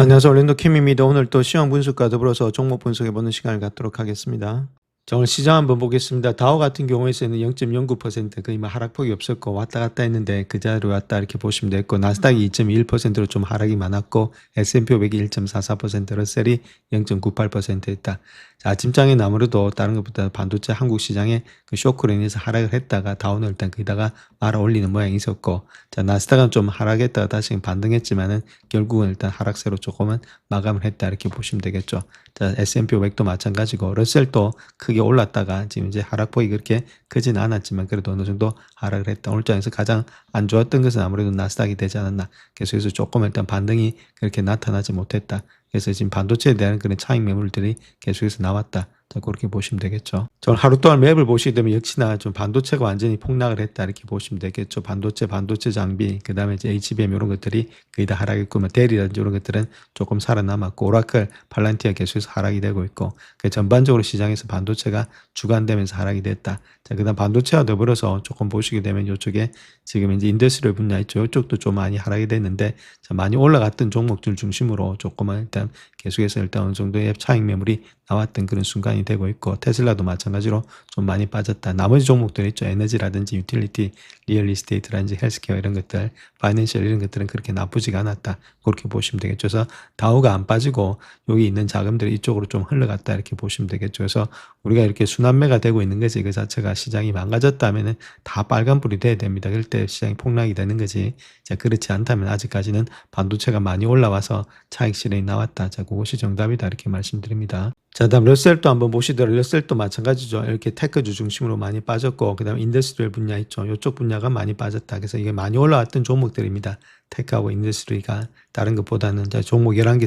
안녕하세요. orlando 킴입니다. 오늘 또 시황 분석과 더불어서 종목 분석해보는 시간을 갖도록 하겠습니다. 자, 오늘 시장 한번 보겠습니다. 다우 같은 경우에는 0.09% 거의 뭐 하락폭이 없었고 왔다 갔다 했는데 그 자리로 왔다 이렇게 보시면 되겠고, 나스닥이 2.21%로 좀 하락이 많았고 S&P 500이 1.44%, 러셀이 0.98% 했다. 자, 아침장에는 아무래도 다른 것보다 반도체 한국 시장에 그 쇼크로 인해서 하락을 했다가 다운을 일단 거기다가 말아 올리는 모양이 있었고, 자, 나스닥은 좀 하락했다가 다시 반등했지만은 결국은 일단 하락세로 조금은 마감을 했다 이렇게 보시면 되겠죠. 자, S&P 500도 마찬가지고 러셀도 크게 올랐다가 지금 이제 하락폭이 그렇게 크지는 않았지만 그래도 어느 정도 하락을 했다. 오늘 장에서 가장 안 좋았던 것은 아무래도 나스닥이 되지 않았나. 계속해서 조금 일단 반등이 그렇게 나타나지 못했다. 그래서 지금 반도체에 대한 그런 차익 매물들이 계속해서 나왔다. 자, 그렇게 보시면 되겠죠. 저는 하루 동안 맵을 보시게 되면 역시나 좀 반도체가 완전히 폭락을 했다 이렇게 보시면 되겠죠. 반도체 장비, 그 다음에 이제 HBM 이런 것들이 거의 다 하락했고, 뭐 델이라든지 이런 것들은 조금 살아남았고, 오라클, 팔란티아 계속해서 하락이 되고 있고, 그 전반적으로 시장에서 반도체가 주관되면서 하락이 됐다. 자, 그 다음 반도체와 더불어서 조금 보시게 되면 이쪽에 지금 이제 인더스트리얼 분야 있죠. 이쪽도 좀 많이 하락이 됐는데, 자, 많이 올라갔던 종목들 중심으로 조금은 일단 계속해서 일단 어느 정도의 차익 매물이 나왔던 그런 순간이 되고 있고, 테슬라도 마찬가지로 좀 많이 빠졌다. 나머지 종목들 있죠. 에너지라든지 유틸리티, 리얼 이스테이트라든지 헬스케어 이런 것들, 파이낸셜 이런 것들은 그렇게 나쁘지가 않았다. 그렇게 보시면 되겠죠. 그래서 다우가 안 빠지고 여기 있는 자금들이 이쪽으로 좀 흘러갔다 이렇게 보시면 되겠죠. 그래서 우리가 이렇게 순환매가 되고 있는 거지, 그 자체가 시장이 망가졌다면은 다 빨간불이 돼야 됩니다. 그럴 때 시장이 폭락이 되는 거지. 자, 그렇지 않다면 아직까지는 반도체가 많이 올라와서 차익 실현이 나왔다. 자, 그것이 정답이다 이렇게 말씀드립니다. 자, 다음 러셀도 한번 보시더라도 러셀도 마찬가지죠. 이렇게 테크주 중심으로 많이 빠졌고, 그 다음 인더스트리얼 분야 있죠. 이쪽 분야가 많이 빠졌다. 그래서 이게 많이 올라왔던 종목들입니다. 테크하고 인더스트리가 다른 것보다는 종목 11개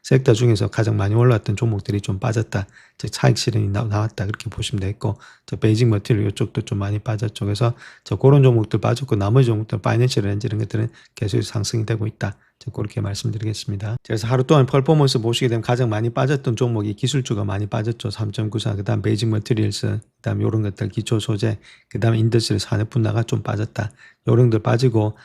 섹터 중에서 가장 많이 올라왔던 종목들이 좀 빠졌다. 즉 차익 실현이 나왔다. 그렇게 보시면 되겠고, 베이직 머티리얼 이쪽도 좀 많이 빠졌죠. 그래서 그런 종목들 빠졌고, 나머지 종목들 파이낸셜 렌즈 이런 것들은 계속 상승이 되고 있다. 그렇게 말씀드리겠습니다. 그래서 하루 동안 퍼포먼스 보시게 되면 가장 많이 빠졌던 종목이 기술주가 많이 빠졌죠. 3.94, 그 다음 베이직 머티리얼스, 그 다음 요런 것들 기초 소재, 그 다음 인더스트리 산업 분야가 좀 빠졌다. 요런 것들 빠지고,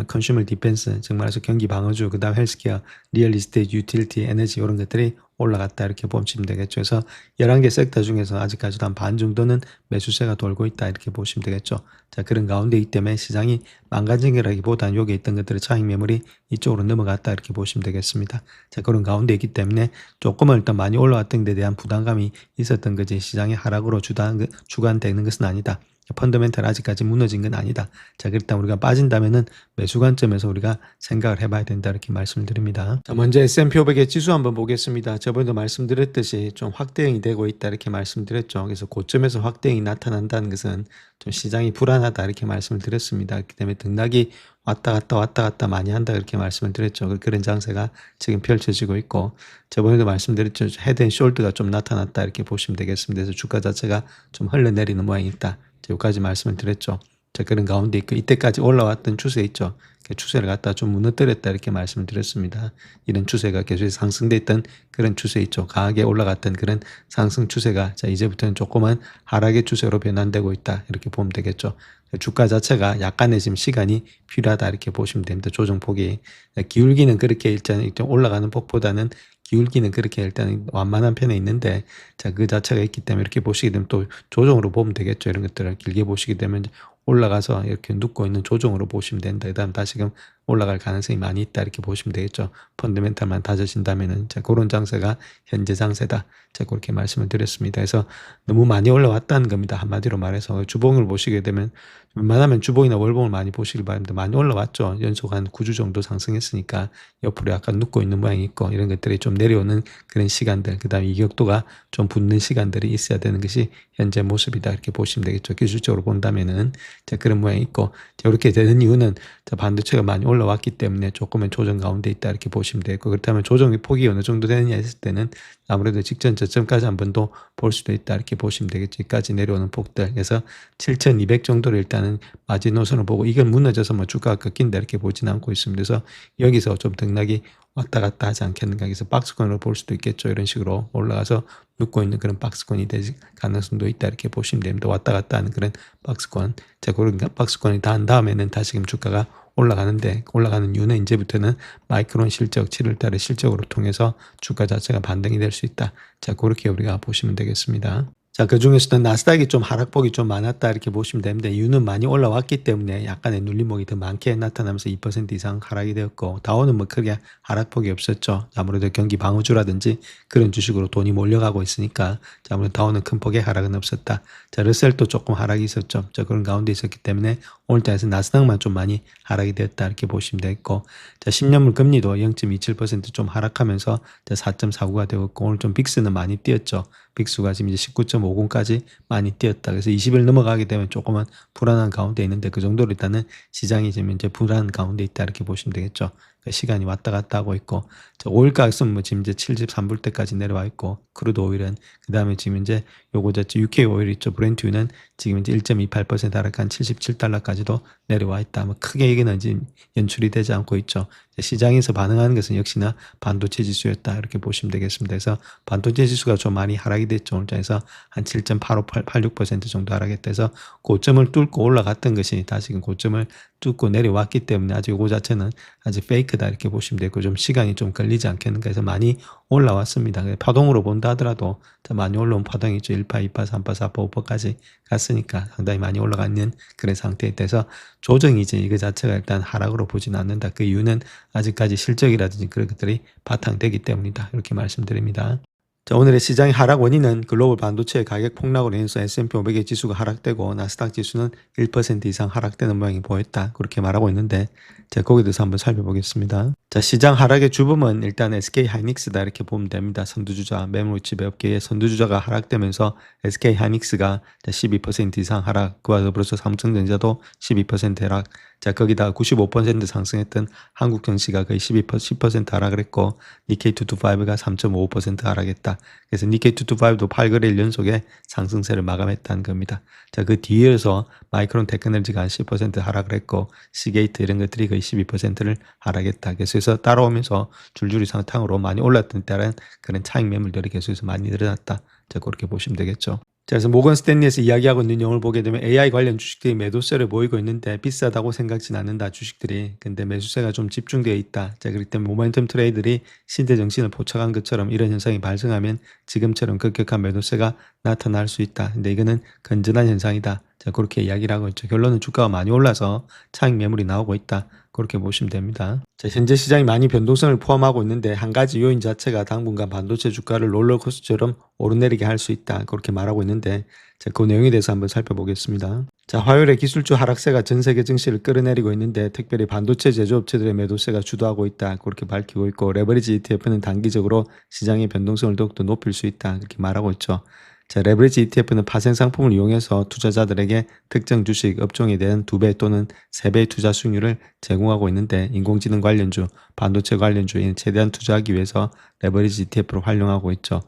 컨슈머 디펜스, 즉 말해서 경기 방어주, 그 다음 헬스케어, 리얼 이스테이트, 유틸리티, 에너지 이런 것들이 올라갔다 이렇게 보시면 되겠죠. 그래서 11개 섹터 중에서 아직까지도 한 반 정도는 매수세가 돌고 있다 이렇게 보시면 되겠죠. 자, 그런 가운데이기 때문에 시장이 망가진 거라기보다는 여기 있던 것들의 차익 매물이 이쪽으로 넘어갔다 이렇게 보시면 되겠습니다. 자, 그런 가운데 있기 때문에 조금은 일단 많이 올라왔던 데 대한 부담감이 있었던 거지, 시장의 하락으로 주관되는 것은 아니다. 펀더멘탈 아직까지 무너진 건 아니다. 자, 그렇다면 우리가 빠진다면은 매수 관점에서 우리가 생각을 해봐야 된다 이렇게 말씀을 드립니다. 자, 먼저 S&P 500의 지수 한번 보겠습니다. 저번에도 말씀드렸듯이 좀 확대형이 되고 있다 이렇게 말씀드렸죠. 그래서 고점에서 확대형이 나타난다는 것은 좀 시장이 불안하다 이렇게 말씀을 드렸습니다. 그렇기 때문에 등락이 왔다 갔다 많이 한다 이렇게 말씀을 드렸죠. 그런 장세가 지금 펼쳐지고 있고, 저번에도 말씀드렸죠. 헤드앤숄더가 좀 나타났다 이렇게 보시면 되겠습니다. 그래서 주가 자체가 좀 흘러내리는 모양이 있다. 여기까지 말씀을 드렸죠. 자, 그런 가운데 있고, 이때까지 올라왔던 추세 있죠. 그 추세를 갖다 좀 무너뜨렸다 이렇게 말씀을 드렸습니다. 이런 추세가 계속 상승돼 있던 그런 추세 있죠. 강하게 올라갔던 그런 상승 추세가 자, 이제부터는 조그만 하락의 추세로 변환되고 있다 이렇게 보면 되겠죠. 주가 자체가 약간의 지금 시간이 필요하다 이렇게 보시면 됩니다. 조정폭이 기울기는 그렇게 일단 올라가는 폭보다는 기울기는 그렇게 일단 완만한 편에 있는데, 자, 그 자체가 있기 때문에 이렇게 보시게 되면 또 조정으로 보면 되겠죠. 이런 것들을 길게 보시게 되면 올라가서 이렇게 눕고 있는 조정으로 보시면 된다. 그 다음 다시금 올라갈 가능성이 많이 있다 이렇게 보시면 되겠죠. 펀더멘탈만 다져진다면은. 자, 그런 장세가 현재 장세다. 자, 그렇게 말씀을 드렸습니다. 그래서 너무 많이 올라왔다는 겁니다. 한마디로 말해서 주봉을 보시게 되면 웬만하면 주봉이나 월봉을 많이 보시길 바랍니다. 많이 올라왔죠. 연속 한 9주 정도 상승했으니까 옆으로 약간 눕고 있는 모양이 있고, 이런 것들이 좀 내려오는 그런 시간들, 그 다음에 이격도가 좀 붙는 시간들이 있어야 되는 것이 현재 모습이다 이렇게 보시면 되겠죠. 기술적으로 본다면은. 자, 그런 모양이 있고, 이렇게 되는 이유는 반도체가 많이 올라왔기 때문에 조금은 조정 가운데 있다 이렇게 보시면 되고, 그렇다면 조정의 폭이 어느 정도 되느냐 했을 때는 아무래도 직전 저점까지 한 번 더 볼 수도 있다 이렇게 보시면 되겠죠. 여기까지 내려오는 폭들. 그래서 7,200 정도를 일단은 마지노선을 보고, 이건 무너져서 뭐 주가가 꺾인다 이렇게 보지는 않고 있습니다. 그래서 여기서 좀 등락이 왔다 갔다 하지 않겠는가. 그래서 박스권으로 볼 수도 있겠죠. 이런 식으로 올라가서 눕고 있는 그런 박스권이 될 가능성도 있다 이렇게 보시면 됩니다. 왔다 갔다 하는 그런 박스권. 자, 그런 박스권이 다 한 다음에는 다시금 주가가 올라가는데 올라가는 이유는 이제부터는 마이크론 실적 7월 달에 실적으로 통해서 주가 자체가 반등이 될 수 있다. 자, 그렇게 우리가 보시면 되겠습니다. 자, 그중에서도 나스닥이 좀 하락폭이 좀 많았다 이렇게 보시면 됩니다. 이유는 많이 올라왔기 때문에 약간의 눌림목이 더 많게 나타나면서 2% 이상 하락이 되었고, 다우는 뭐 크게 하락폭이 없었죠. 아무래도 경기 방어주라든지 그런 주식으로 돈이 몰려가고 있으니까 아무래도 다우는 큰 폭의 하락은 없었다. 자, 러셀도 조금 하락이 있었죠. 자, 그런 가운데 있었기 때문에 오늘자에서 나스닥만 좀 많이 하락이 되었다 이렇게 보시면 되겠고, 자, 10년물 금리도 0.27% 좀 하락하면서 4.49가 되었고, 오늘 좀 빅스는 많이 뛰었죠. 빅수가 지금 이제 19.50까지 많이 뛰었다. 그래서 20을 넘어가게 되면 조금은 불안한 가운데 있는데, 그 정도로 일단은 시장이 지금 이제 불안 가운데 있다 이렇게 보시면 되겠죠. 그러니까 시간이 왔다 갔다 하고 있고, 오일 가격은 뭐 지금 이제 73불대까지 내려와 있고, 크루드 오일은 그 다음에 지금 이제 요거 UK 오일 있죠. 브렌트유는 지금 이제 1.28% 하락한 77달러까지도 내려와 있다. 뭐 크게 이게는 지금 연출이 되지 않고 있죠. 시장에서 반응하는 것은 역시나 반도체 지수였다 이렇게 보시면 되겠습니다. 그래서 반도체 지수가 좀 많이 하락이 됐죠. 오늘장에서 한 7.8586% 정도 하락했다 해서 고점을 뚫고 올라갔던 것이 다시금 고점을 뚫고 내려왔기 때문에 아직 이거 자체는 아직 페이크다 이렇게 보시면 되고, 좀 시간이 좀 걸리지 않겠는가 해서 많이 올라왔습니다. 파동으로 본다 하더라도 많이 올라온 파동이 있죠. 1파, 2파, 3파, 4파, 5파까지 갔으니까 상당히 많이 올라가 있는 그런 상태에 대해서 조정이 이제 이거 자체가 일단 하락으로 보지는 않는다. 그 이유는 아직까지 실적이라든지 그런 것들이 바탕되기 때문이다. 이렇게 말씀드립니다. 자, 오늘의 시장의 하락 원인은 글로벌 반도체 가격 폭락으로 인해서 S&P 500의 지수가 하락되고 나스닥 지수는 1% 이상 하락되는 모양이 보였다. 그렇게 말하고 있는데, 자, 거기에 대해서 한번 살펴보겠습니다. 자, 시장 하락의 주범은 일단 SK 하이닉스다 이렇게 보면 됩니다. 선두주자, 메모리칩 업계의 선두주자가 하락되면서 SK 하이닉스가 12% 이상 하락, 그와 더불어서 삼성전자도 12% 하락, 자, 거기다 95% 상승했던 한국 증시가 거의 10% 하락을 했고, 니케이 225가 3.5% 하락했다. 그래서 니케이 225도 8거래일 연속에 상승세를 마감했다는 겁니다. 자, 그 뒤에서 마이크론 테크놀로지가 한 10% 하락을 했고, 시게이트 이런 것들이 거의 12%를 하락했다. 계속해서 따라오면서 줄줄이 상탕으로 많이 올랐던 때는 그런 차익 매물들이 계속해서 많이 늘어났다. 자, 그렇게 보시면 되겠죠. 자, 그래서 모건 스탠리에서 이야기하고 있는 내용을 보게 되면 AI 관련 주식들이 매도세를 보이고 있는데 비싸다고 생각지는 않는다, 주식들이. 근데 매수세가 좀 집중되어 있다. 자, 그렇기 때문에 모멘텀 트레이드들이 시대 정신을 포착한 것처럼 이런 현상이 발생하면 지금처럼 급격한 매도세가 나타날 수 있다. 근데 이거는 건전한 현상이다. 자, 그렇게 이야기를 하고 있죠. 결론은 주가가 많이 올라서 차익 매물이 나오고 있다. 그렇게 보시면 됩니다. 자, 현재 시장이 많이 변동성을 포함하고 있는데 한 가지 요인 자체가 당분간 반도체 주가를 롤러코스터처럼 오르내리게 할 수 있다. 그렇게 말하고 있는데, 자, 그 내용에 대해서 한번 살펴보겠습니다. 자, 화요일에 기술주 하락세가 전 세계 증시를 끌어내리고 있는데 특별히 반도체 제조업체들의 매도세가 주도하고 있다. 그렇게 밝히고 있고, 레버리지 ETF는 단기적으로 시장의 변동성을 더욱더 높일 수 있다. 그렇게 말하고 있죠. 자, 레버리지 ETF는 파생 상품을 이용해서 투자자들에게 특정 주식 업종에 대한 2배 또는 3배의 투자 수익률을 제공하고 있는데, 인공지능 관련주, 반도체 관련주에 최대한 투자하기 위해서 레버리지 ETF를 활용하고 있죠.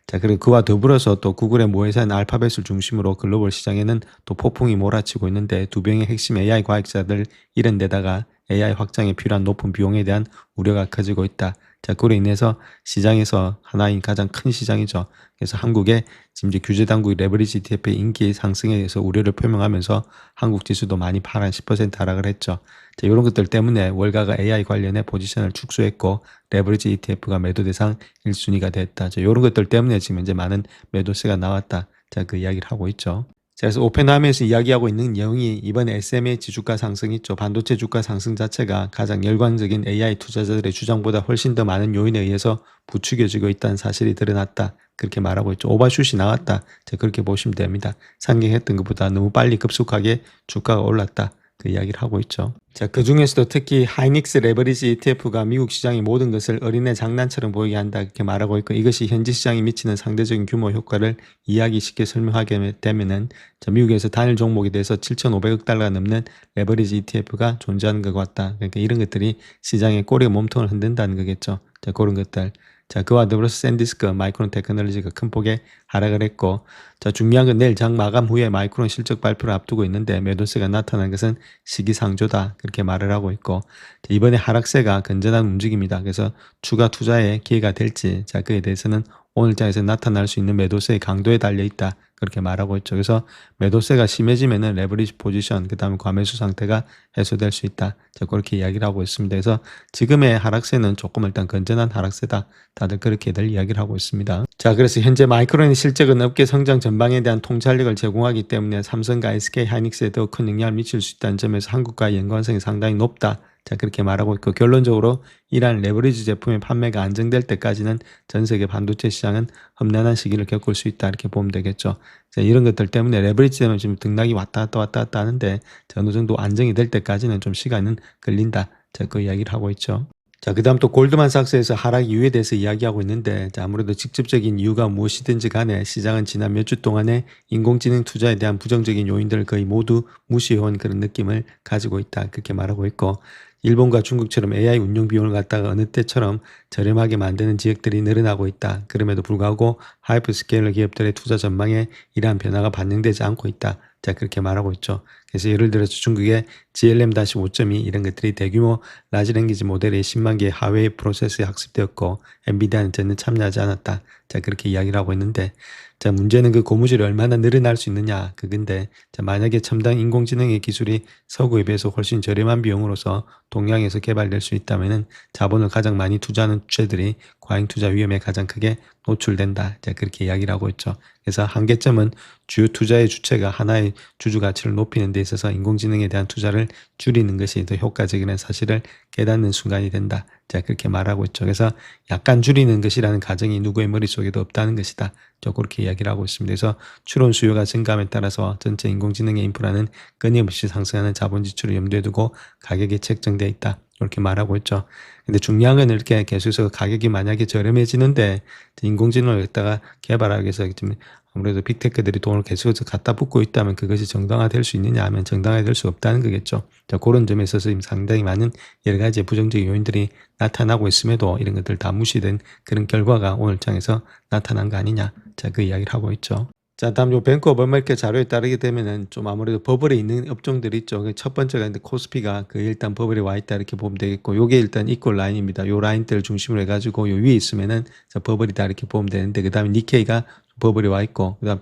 자, 그리고 그와 더불어서 또 구글의 모회사인 알파벳을 중심으로 글로벌 시장에는 또 폭풍이 몰아치고 있는데, 두 명의 핵심 AI 과학자들 이런 데다가 AI 확장에 필요한 높은 비용에 대한 우려가 커지고 있다. 자, 그로 인해서 시장에서 하나인 가장 큰 시장이죠. 그래서 한국의 지금 이제 규제 당국이 레버리지 ETF의 인기 상승에 대해서 우려를 표명하면서 한국 지수도 많이 파란 10% 하락을 했죠. 자, 이런 것들 때문에 월가가 AI 관련해 포지션을 축소했고 레버리지 ETF가 매도 대상 1순위가 됐다. 자, 이런 것들 때문에 지금 이제 많은 매도세가 나왔다. 자, 그 이야기를 하고 있죠. 자, 그래서 오펜하이머에서 이야기하고 있는 내용이 이번에 SMH 주가 상승 있죠. 반도체 주가 상승 자체가 가장 열광적인 AI 투자자들의 주장보다 훨씬 더 많은 요인에 의해서 부추겨지고 있다는 사실이 드러났다. 그렇게 말하고 있죠. 오버슛이 나왔다. 자, 그렇게 보시면 됩니다. 상경했던 것보다 너무 빨리 급속하게 주가가 올랐다. 그 이야기를 하고 있죠. 자, 그 중에서도 특히 하이닉스 레버리지 ETF가 미국 시장의 모든 것을 어린애 장난처럼 보이게 한다. 그렇게 말하고 있고, 이것이 현지 시장에 미치는 상대적인 규모 효과를 이야기 쉽게 설명하게 되면은, 자, 미국에서 단일 종목에 대해서 7,500억 달러가 넘는 레버리지 ETF가 존재하는 것 같다. 그러니까 이런 것들이 시장의 꼬리가 몸통을 흔든다는 거겠죠. 자, 그런 것들. 자, 그와 더불어서 샌디스크, 마이크론 테크놀로지가 큰 폭의 하락을 했고, 자, 중요한 건 내일 장 마감 후에 마이크론 실적 발표를 앞두고 있는데 매도세가 나타난 것은 시기상조다. 그렇게 말을 하고 있고, 자, 이번에 하락세가 건전한 움직임이다. 그래서 추가 투자의 기회가 될지, 자, 그에 대해서는 오늘 장에서 나타날 수 있는 매도세의 강도에 달려 있다. 그렇게 말하고 있죠. 그래서 매도세가 심해지면은 레버리지 포지션, 그 다음에 과매수 상태가 해소될 수 있다. 자, 그렇게 이야기를 하고 있습니다. 그래서 지금의 하락세는 조금 일단 건전한 하락세다. 다들 그렇게들 이야기를 하고 있습니다. 자, 그래서 현재 마이크론의 실적은 업계 성장 전방에 대한 통찰력을 제공하기 때문에 삼성과 SK 하이닉스에 더 큰 영향을 미칠 수 있다는 점에서 한국과의 연관성이 상당히 높다. 자, 그렇게 말하고 있고, 결론적으로 이러한 레버리지 제품의 판매가 안정될 때까지는 전 세계 반도체 시장은 험난한 시기를 겪을 수 있다. 이렇게 보면 되겠죠. 자, 이런 것들 때문에 레버리지 때문에 지금 등락이 왔다 갔다 하는데, 자, 어느 정도 안정이 될 때까지는 좀 시간은 걸린다. 자, 그 이야기를 하고 있죠. 자, 그 다음 또 골드만삭스에서 하락 이유에 대해서 이야기하고 있는데, 자, 아무래도 직접적인 이유가 무엇이든지 간에 시장은 지난 몇 주 동안에 인공지능 투자에 대한 부정적인 요인들을 거의 모두 무시해온 그런 느낌을 가지고 있다. 그렇게 말하고 있고, 일본과 중국처럼 AI 운용 비용을 갖다가 어느 때처럼 저렴하게 만드는 지역들이 늘어나고 있다. 그럼에도 불구하고 하이퍼스케일러 기업들의 투자 전망에 이러한 변화가 반영되지 않고 있다. 자, 그렇게 말하고 있죠. 그래서 예를 들어서 중국의 GLM-5.2 이런 것들이 대규모 라지 랭귀지 모델의 10만 개의 하웨이 프로세스에 학습되었고 엔비디아는 전혀 참여하지 않았다. 자, 그렇게 이야기를 하고 있는데, 자, 문제는 그 고무줄이 얼마나 늘어날 수 있느냐 그건데, 자, 만약에 첨단 인공지능의 기술이 서구에 비해서 훨씬 저렴한 비용으로서 동양에서 개발될 수 있다면은 자본을 가장 많이 투자하는 주체들이 과잉 투자 위험에 가장 크게 노출된다. 자, 그렇게 이야기를 하고 있죠. 그래서 한계점은 주요 투자의 주체가 하나의 주주 가치를 높이는 데 있어서 인공지능에 대한 투자를 줄이는 것이 더 효과적이라는 사실을 깨닫는 순간이 된다. 자, 그렇게 말하고 있죠. 그래서 약간 줄이는 것이라는 가정이 누구의 머릿속에도 없다는 것이다. 저 그렇게 이야기를 하고 있습니다. 그래서 추론 수요가 증가함에 따라서 전체 인공지능의 인프라는 끊임없이 상승하는 자본 지출을 염두에 두고 가격이 책정되어 있다. 이렇게 말하고 있죠. 근데 중요한 건 이렇게 계속해서 가격이 만약에 저렴해지는데 인공지능을 갖다가 개발하기 위해서 좀 아무래도 빅테크들이 돈을 계속해서 갖다 붓고 있다면 그것이 정당화될 수 있느냐 하면 정당화될 수 없다는 거겠죠. 자, 그런 점에 있어서 지금 상당히 많은 여러 가지 부정적인 요인들이 나타나고 있음에도 이런 것들 다 무시된 그런 결과가 오늘 장에서 나타난 거 아니냐. 자, 그 이야기를 하고 있죠. 자, 다음 요 뱅크 오브 아메리카 자료에 따르게 되면은 좀 아무래도 버블에 있는 업종들이 있죠. 그 첫 번째가 근데 코스피가 그 일단 버블에 와 있다 이렇게 보면 되겠고, 요게 일단 이퀄 라인입니다. 요 라인대를 중심으로 해가지고 요 위에 있으면은 자, 버블이다 이렇게 보면 되는데, 그 다음에 니케이가 버블에 와 있고, 그 다음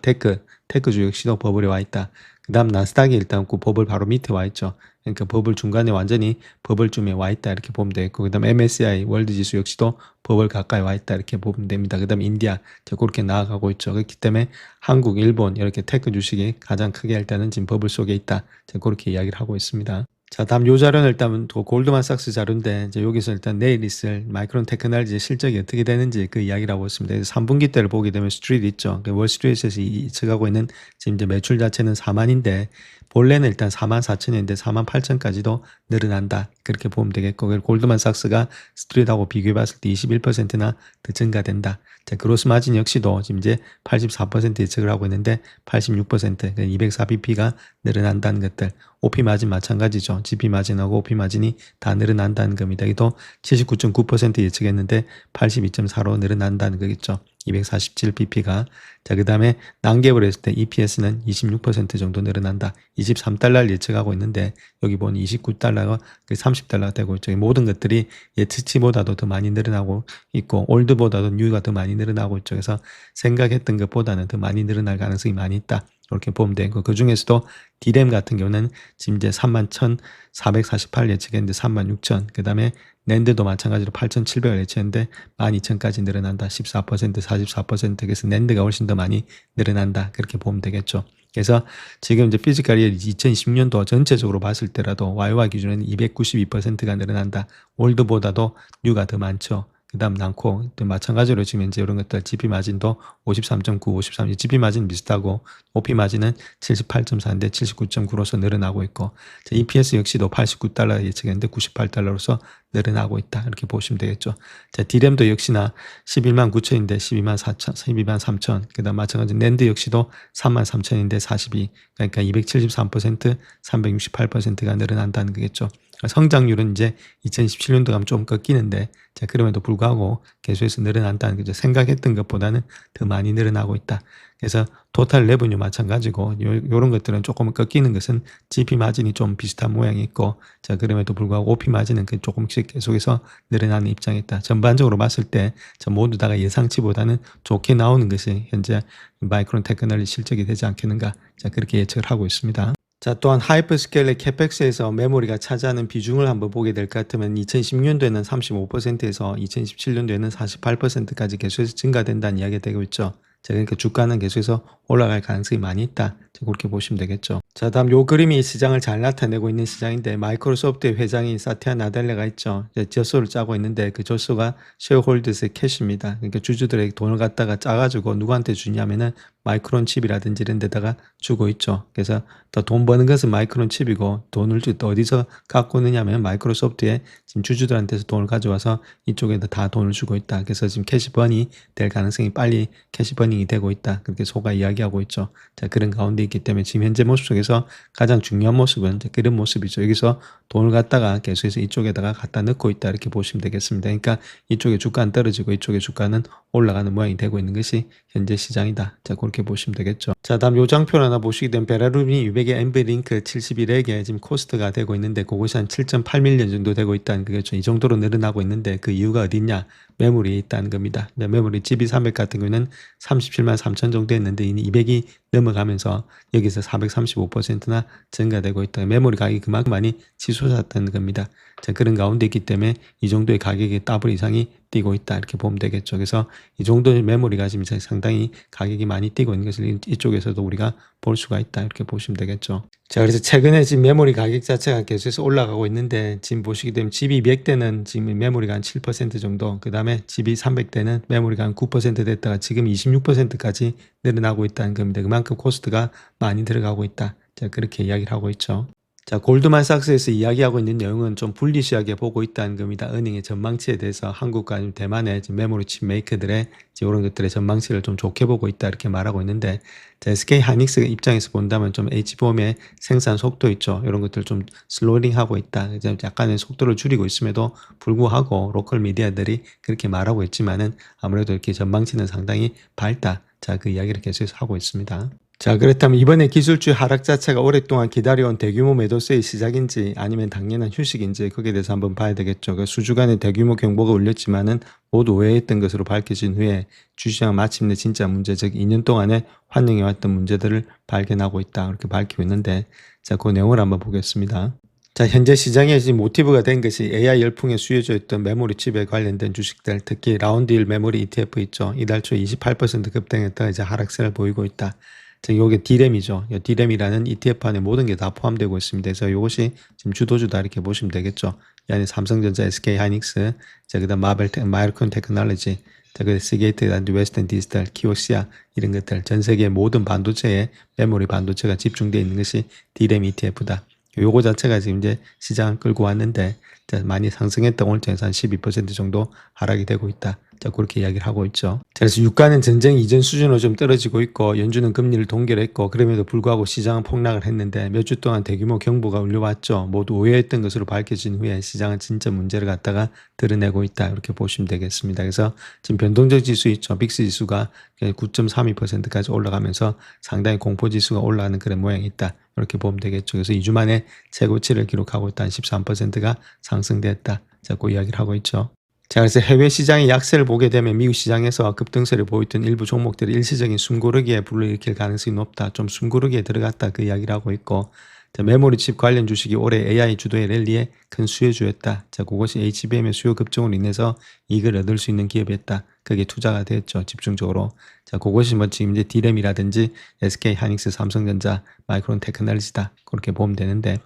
테크주 역시도 버블에 와 있다. 그 다음 나스닥이 일단 그 버블 바로 밑에 와 있죠. 그러니까 버블 중간에 완전히 버블쯤에 와 있다 이렇게 보면 되겠고, 그 다음 MSCI 월드 지수 역시도 버블 가까이 와 있다 이렇게 보면 됩니다. 그 다음 인디아 그렇게 나아가고 있죠. 그렇기 때문에 한국, 일본 이렇게 테크 주식이 가장 크게 일단은 지금 버블 속에 있다. 그렇게 이야기를 하고 있습니다. 자, 다음 요 자료는 일단 또 골드만삭스 자료인데, 이제 여기서 일단 내일 있을 마이크론 테크놀로지 실적이 어떻게 되는지 그 이야기를 하고 있습니다. 3분기 때를 보게 되면 스트리트 있죠. 월스트리트에서 예측하고 있는 지금 이제 매출 자체는 4만인데 본래는 일단 4만 4천인데 4만 8천까지도 늘어난다. 그렇게 보면 되겠고, 골드만삭스가 스트리트하고 비교해 봤을 때 21%나 더 증가된다. 자, 그로스 마진 역시도 지금 이제 84% 예측을 하고 있는데 86%, 204bp가 늘어난다는 것들. OP 마진 마찬가지죠. GP 마진하고 OP 마진이 다 늘어난다는 겁니다. 이도 79.9% 예측했는데 82.4로 늘어난다는 거겠죠. 247bp가. 자, 그 다음에 난개월 했을 때 EPS는 26% 정도 늘어난다. 23달러를 예측하고 있는데 여기 보니 29달러가 30달러가 되고 있죠. 모든 것들이 예측치보다도 더 많이 늘어나고 있고 올드보다도 뉴가 더 많이 늘어나고 있죠. 그래서 생각했던 것보다는 더 많이 늘어날 가능성이 많이 있다. 이렇게 보면 되고, 그 중에서도 D램 같은 경우는 지금 이제 31,448 예측했는데 36,000, 그 다음에 낸드도 마찬가지로 8,700을 예측했는데 12,000까지 늘어난다. 14%, 44%. 그래서 낸드가 훨씬 더 많이 늘어난다. 그렇게 보면 되겠죠. 그래서 지금 이제 피지컬이 2020년도 전체적으로 봤을 때라도 YY 기준에는 292%가 늘어난다. 올드보다도 뉴가 더 많죠. 그 다음 난코 마찬가지로 지금 이제 이런 것들 GP 마진도 53.9, 53, GP 마진 비슷하고 OP 마진은 78.4인데 79.9로서 늘어나고 있고, EPS 역시도 89달러 예측했는데 98달러로서 늘어나고 있다. 이렇게 보시면 되겠죠. 자, D램도 역시나 11만 9천인데 12만 4천, 12만 3천. 그 다음 마찬가지로 낸드 역시도 3만 3천인데 42. 그러니까 273%, 368%가 늘어난다는 거겠죠. 성장률은 이제 2017년도 가면 좀 꺾이는데, 자, 그럼에도 불구하고 계속해서 늘어난다는 거죠. 생각했던 것보다는 더 많이 늘어나고 있다. 그래서 토탈 레버뉴 마찬가지고, 요런 것들은 조금 꺾이는 것은 GP 마진이 좀 비슷한 모양이 있고, 자, 그럼에도 불구하고 OP 마진은 조금씩 계속해서 늘어나는 입장이 있다. 전반적으로 봤을 때, 모두 다가 예상치보다는 좋게 나오는 것이 현재 마이크론 테크놀로지 실적이 되지 않겠는가. 자, 그렇게 예측을 하고 있습니다. 자, 또한 하이퍼스케일의 캐펙스에서 메모리가 차지하는 비중을 한번 보게 될 것 같으면 2016년도에는 35%에서 2017년도에는 48%까지 계속해서 증가된다는 이야기가 되고 있죠. 자, 그러니까 주가는 계속해서 올라갈 가능성이 많이 있다. 자, 그렇게 보시면 되겠죠. 자, 다음 요 그림이 시장을 잘 나타내고 있는 시장인데, 마이크로소프트의 회장인 사티아 나델레가 있죠. 젖소를 짜고 있는데 그 젖소가 쉐어홀더스의 캐시입니다. 그러니까 주주들에게 돈을 갖다가 짜가지고 누구한테 주냐면은 마이크론 칩이라든지 이런 데다가 주고 있죠. 그래서 더 돈 버는 것은 마이크론 칩이고, 돈을 어디서 갖고 있느냐면 마이크로소프트에 지금 주주들한테서 돈을 가져와서 이쪽에다 다 돈을 주고 있다. 그래서 지금 캐시버닝이 될 가능성이 빨리 캐시버닝이 되고 있다. 그렇게 소가 이야기하고 있죠. 자, 그런 가운데 있기 때문에 지금 현재 모습 속에서 가장 중요한 모습은 그런 모습이죠. 여기서 돈을 갖다가 계속해서 이쪽에다가 갖다 넣고 있다. 이렇게 보시면 되겠습니다. 그러니까 이쪽에 주가는 떨어지고 이쪽에 주가는 올라가는 모양이 되고 있는 것이 현재 시장이다. 자, 그렇게 보시면 되겠죠. 자, 다음 요 장표를 하나 보시게 되면 베라루미 200의 엠브링크 71액에 지금 코스트가 되고 있는데, 그것이 한 7.8밀리언 정도 되고 있다는 거겠죠. 이 정도로 늘어나고 있는데 그 이유가 어디 있냐? 매물이 있다는 겁니다. 메모리 GB300 같은 경우는 37만 3천 정도 했는데 이미 200이 넘어가면서 여기서 435%나 증가되고 있다. 메모리 가격이 그만큼 많이 치솟았다는 겁니다. 자, 그런 가운데 있기 때문에 이 정도의 가격이 더블 이상이 뛰고 있다. 이렇게 보면 되겠죠. 그래서 이 정도의 메모리가 지금 상당히 가격이 많이 뛰고 있는 것을 이쪽에서도 우리가 볼 수가 있다. 이렇게 보시면 되겠죠. 자, 그래서 최근에 지금 메모리 가격 자체가 계속해서 올라가고 있는데, 지금 보시게 되면 GB100대는 지금 메모리가 한 7% 정도, 그 다음에 GB300대는 메모리가 한 9% 됐다가 지금 26%까지 늘어나고 있다는 겁니다. 그만큼 코스트가 많이 들어가고 있다. 자, 그렇게 이야기를 하고 있죠. 자, 골드만삭스에서 이야기하고 있는 내용은 좀 불리시하게 보고 있다는 겁니다. 은행의 전망치에 대해서 한국과 대만의 메모리 칩 메이커들의 이런 것들의 전망치를 좀 좋게 보고 있다. 이렇게 말하고 있는데, 자, SK 하이닉스 입장에서 본다면 좀 H봄의 생산 속도 있죠. 이런 것들 좀 슬로링하고 있다. 약간의 속도를 줄이고 있음에도 불구하고 로컬 미디어들이 그렇게 말하고 있지만은 아무래도 이렇게 전망치는 상당히 밝다. 자, 그 이야기를 계속해서 하고 있습니다. 자, 그렇다면 이번에 기술주 하락 자체가 오랫동안 기다려온 대규모 매도세의 시작인지 아니면 당연한 휴식인지 거기에 대해서 한번 봐야 되겠죠. 그 수주간에 대규모 경보가 울렸지만은 모두 오해했던 것으로 밝혀진 후에 주시장 마침내 진짜 문제, 즉 2년 동안에 환영해왔던 문제들을 발견하고 있다. 그렇게 밝히고 있는데, 자, 그 내용을 한번 보겠습니다. 자, 현재 시장에 지금 모티브가 된 것이 AI 열풍의 수요주였던 메모리 칩에 관련된 주식들, 특히 라운드 1 메모리 ETF 있죠. 이달 초 28% 급등했다가 이제 하락세를 보이고 있다. 자, 요게 D램이죠. 이 D램이라는 ETF 안에 모든 게 다 포함되고 있습니다. 그래서 이것이 지금 주도주다 이렇게 보시면 되겠죠. 이 안에 삼성전자, SK 하이닉스, 자, 그다음 마이크론 테크놀로지, 자, 그 시게이트, 웨스턴 디지털, 키오시아 이런 것들 전 세계 모든 반도체에 메모리 반도체가 집중되어 있는 것이 D램 ETF다. 요거 자체가 지금 이제 시장을 끌고 왔는데, 자, 많이 상승했다. 오늘 장에서 한 12% 정도 하락이 되고 있다. 자, 그렇게 이야기를 하고 있죠. 자, 그래서 유가는 전쟁 이전 수준으로 좀 떨어지고 있고, 연준은 금리를 동결했고, 그럼에도 불구하고 시장은 폭락을 했는데 몇 주 동안 대규모 경보가 울려왔죠. 모두 오해했던 것으로 밝혀진 후에 시장은 진짜 문제를 갖다가 드러내고 있다. 이렇게 보시면 되겠습니다. 그래서 지금 변동적 지수 있죠. 빅스 지수가 9.32%까지 올라가면서 상당히 공포 지수가 올라가는 그런 모양이 있다. 이렇게 보면 되겠죠. 그래서 2주 만에 최고치를 기록하고 있다. 13%가 상승됐다. 자, 그 이야기를 하고 있죠. 자, 그래서 해외 시장의 약세를 보게 되면 미국 시장에서 급등세를 보였던 일부 종목들이 일시적인 숨고르기에 불러일으킬 가능성이 높다. 좀 숨고르기에 들어갔다. 그 이야기를 하고 있고, 자, 메모리 칩 관련 주식이 올해 AI 주도의 랠리에 큰 수혜주였다. 자, 그것이 HBM의 수요 급증으로 인해서 이익을 얻을 수 있는 기업이었다. 그게 투자가 됐죠. 집중적으로. 자, 그것이 뭐 지금 이제 D램이라든지 SK 하이닉스, 삼성전자, 마이크론 테크놀로지다. 그렇게 보면 되는데,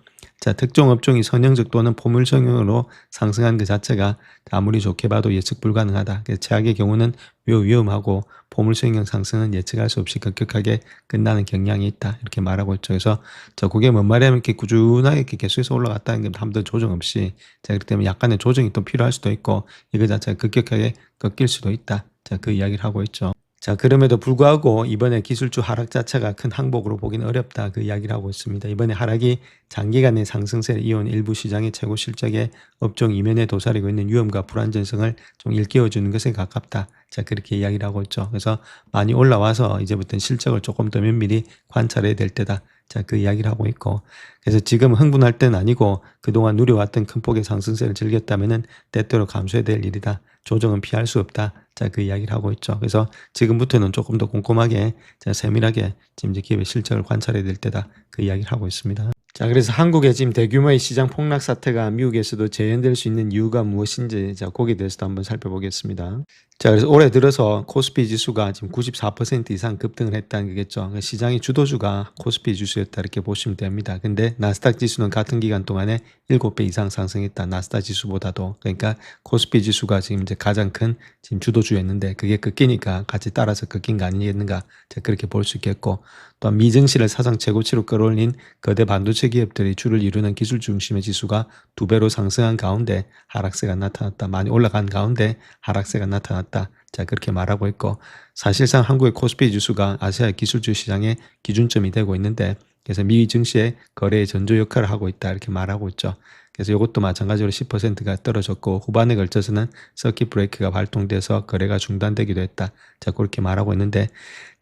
자, 특정 업종이 선형적 또는 포물 성형으로 상승한 그 자체가 아무리 좋게 봐도 예측 불가능하다. 그래서 최악의 경우는 매우 위험하고 포물 성형 상승은 예측할 수 없이 급격하게 끝나는 경향이 있다. 이렇게 말하고 있죠. 그래서 그게 뭔 말이냐면 이렇게 꾸준하게 이렇게 계속해서 올라갔다는 게 아무도 조정 없이, 자, 그렇기 때문에 약간의 조정이 또 필요할 수도 있고 이거 자체가 급격하게 꺾일 수도 있다. 자, 그 이야기를 하고 있죠. 자, 그럼에도 불구하고 이번에 기술주 하락 자체가 큰 항복으로 보기는 어렵다. 그 이야기를 하고 있습니다. 이번에 하락이 장기간의 상승세를 이어온 일부 시장의 최고 실적의 업종 이면에 도사리고 있는 위험과 불안전성을 좀 일깨워주는 것에 가깝다. 자, 그렇게 이야기를 하고 있죠. 그래서 많이 올라와서 이제부터는 실적을 조금 더 면밀히 관찰해야 될 때다. 자, 그 이야기를 하고 있고. 그래서 지금 흥분할 때는 아니고 그동안 누려왔던 큰 폭의 상승세를 즐겼다면은 때때로 감수해야 될 일이다. 조정은 피할 수 없다. 자, 그 이야기를 하고 있죠. 그래서 지금부터는 조금 더 꼼꼼하게, 자, 세밀하게 지금 이제 기업의 실적을 관찰해야 될 때다. 그 이야기를 하고 있습니다. 자, 그래서 한국의 지금 대규모의 시장 폭락 사태가 미국에서도 재현될 수 있는 이유가 무엇인지, 자, 거기에 대해서도 한번 살펴보겠습니다. 자, 그래서 올해 들어서 코스피 지수가 지금 94% 이상 급등을 했다는 거겠죠. 시장의 주도주가 코스피 지수였다 이렇게 보시면 됩니다. 근데 나스닥 지수는 같은 기간 동안에 7배 이상 상승했다. 나스닥 지수보다도. 그러니까 코스피 지수가 지금 이제 가장 큰 지금 주도주였는데 그게 꺾이니까 같이 따라서 꺾인 거 아니겠는가. 자, 그렇게 볼 수 있겠고, 또한 미증시를 사상 최고치로 끌어올린 거대 반도체 기업들이 주를 이루는 기술 중심의 지수가 2배로 상승한 가운데 하락세가 나타났다. 많이 올라간 가운데 하락세가 나타났다. 자, 그렇게 말하고 있고, 사실상 한국의 코스피 지수가 아시아 기술주 시장의 기준점이 되고 있는데, 그래서 미 증시의 거래의 전조 역할을 하고 있다 이렇게 말하고 있죠. 그래서 이것도 마찬가지로 10%가 떨어졌고, 후반에 걸쳐서는 서킷 브레이크가 발동돼서 거래가 중단되기도 했다. 자, 그렇게 말하고 있는데,